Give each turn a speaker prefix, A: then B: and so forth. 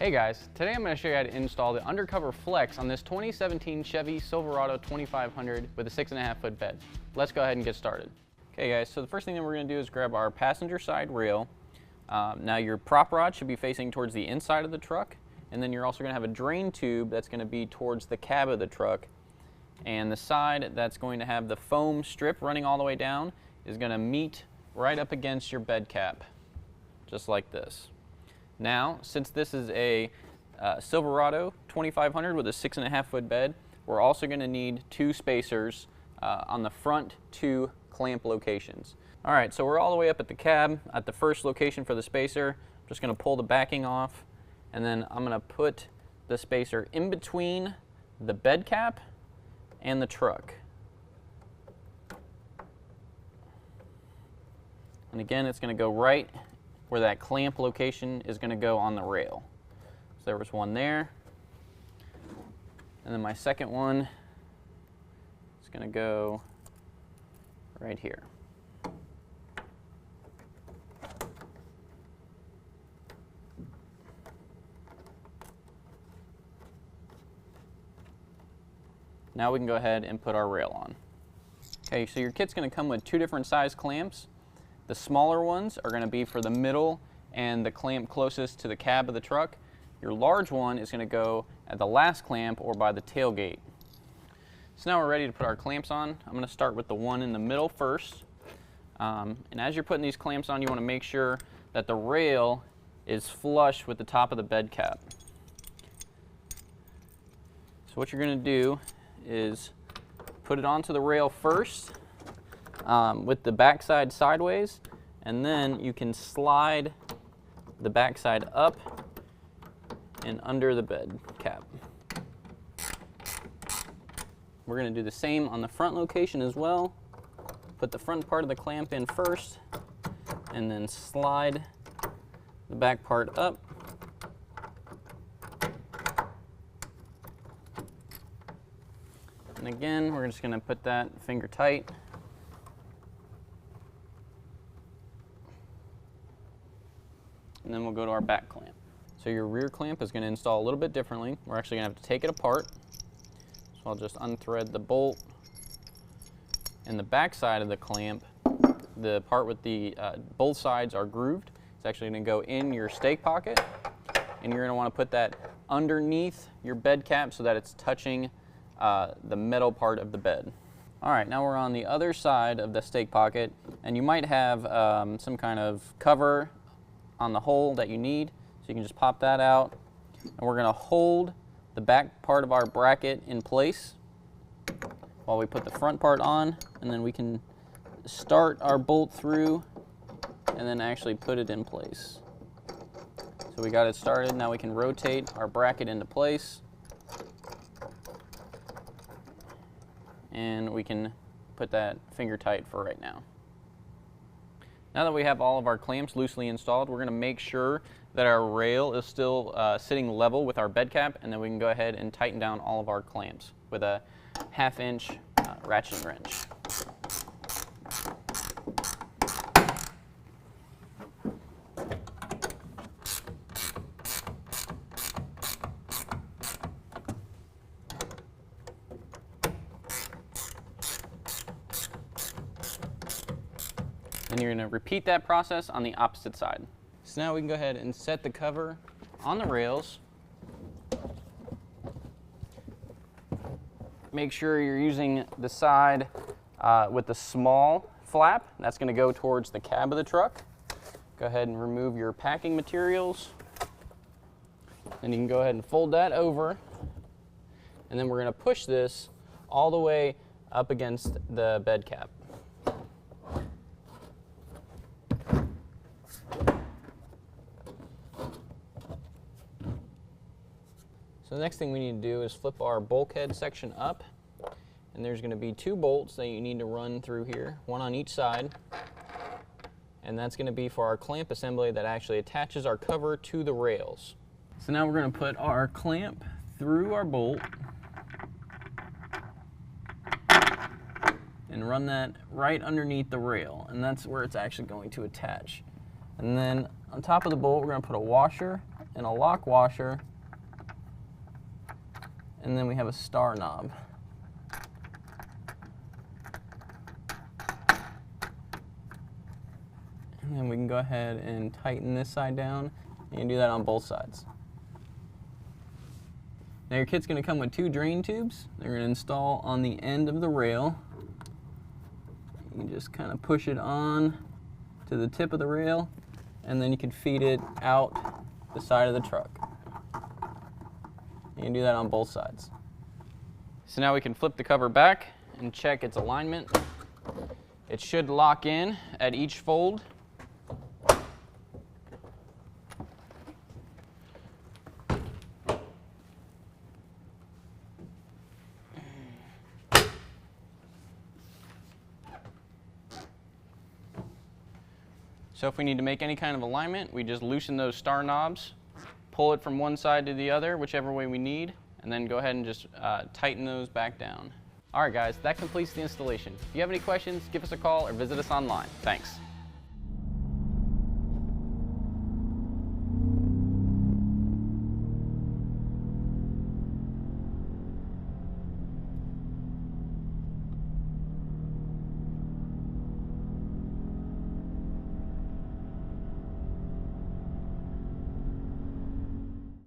A: Hey guys, today I'm going to show you how to install the UnderCover Flex on this 2017 Chevy Silverado 2500 with a 6.5 foot bed. Let's go ahead and get started. Okay guys, so the first thing that we're going to do is grab our passenger side rail. Now your prop rod should be facing towards the inside of the truck, and then you're also going to have a drain tube that's going to be towards the cab of the truck, and the side that's going to have the foam strip running all the way down is going to meet right up against your bed cap, just like this. Now, since this is a Silverado 2500 with a 6.5 foot bed, we're also going to need two spacers on the front two clamp locations. All right, so we're all the way up at the cab at the first location for the spacer. I'm just going to pull the backing off, and then I'm going to put the spacer in between the bed cap and the truck. And again, it's going to go right where that clamp location is going to go on the rail. So there was one there, and then my second one is going to go right here. Now we can go ahead and put our rail on. Okay, so your kit's going to come with two different size clamps. The smaller ones are going to be for the middle and the clamp closest to the cab of the truck. Your large one is going to go at the last clamp or by the tailgate. So now we're ready to put our clamps on. I'm going to start with the one in the middle first. And as you're putting these clamps on, you want to make sure that the rail is flush with the top of the bed cap. So what you're going to do is put it onto the rail first, with the backside sideways, and then you can slide the backside up and under the bed cap. We're going to do the same on the front location as well. Put the front part of the clamp in first, and then slide the back part up. And again, we're just going to put that finger tight. And then we'll go to our back clamp. So your rear clamp is going to install a little bit differently. We're actually going to have to take it apart. So I'll just unthread the bolt. And the back side of the clamp, the part with the both sides are grooved. It's actually going to go in your stake pocket. And you're going to want to put that underneath your bed cap so that it's touching the metal part of the bed. All right, now we're on the other side of the stake pocket, and you might have some kind of cover on the hole that you need, so you can just pop that out, and we're going to hold the back part of our bracket in place while we put the front part on, and then we can start our bolt through and then actually put it in place. So we got it started. Now we can rotate our bracket into place, and we can put that finger tight for right now. Now that we have all of our clamps loosely installed, we're going to make sure that our rail is still sitting level with our bed cap, and then we can go ahead and tighten down all of our clamps with a 1/2 inch ratchet wrench. And you're going to repeat that process on the opposite side. So now we can go ahead and set the cover on the rails. Make sure you're using the side with the small flap. That's going to go towards the cab of the truck. Go ahead and remove your packing materials. Then you can go ahead and fold that over. And then we're going to push this all the way up against the bed cap. So the next thing we need to do is flip our bulkhead section up, and there's going to be two bolts that you need to run through here, one on each side, and that's going to be for our clamp assembly that actually attaches our cover to the rails. So now we're going to put our clamp through our bolt and run that right underneath the rail, and that's where it's actually going to attach. And then on top of the bolt, we're going to put a washer and a lock washer, and then we have a star knob. And then we can go ahead and tighten this side down. You can do that on both sides. Now your kit's going to come with 2 drain tubes. They're going to install on the end of the rail. You just kind of push it on to the tip of the rail, and then you can feed it out the side of the truck. You can do that on both sides. So now we can flip the cover back and check its alignment. It should lock in at each fold. So if we need to make any kind of alignment, we just loosen those star knobs, pull it from one side to the other, whichever way we need, and then go ahead and just tighten those back down. All right, guys, that completes the installation. If you have any questions, give us a call or visit us online. Thanks.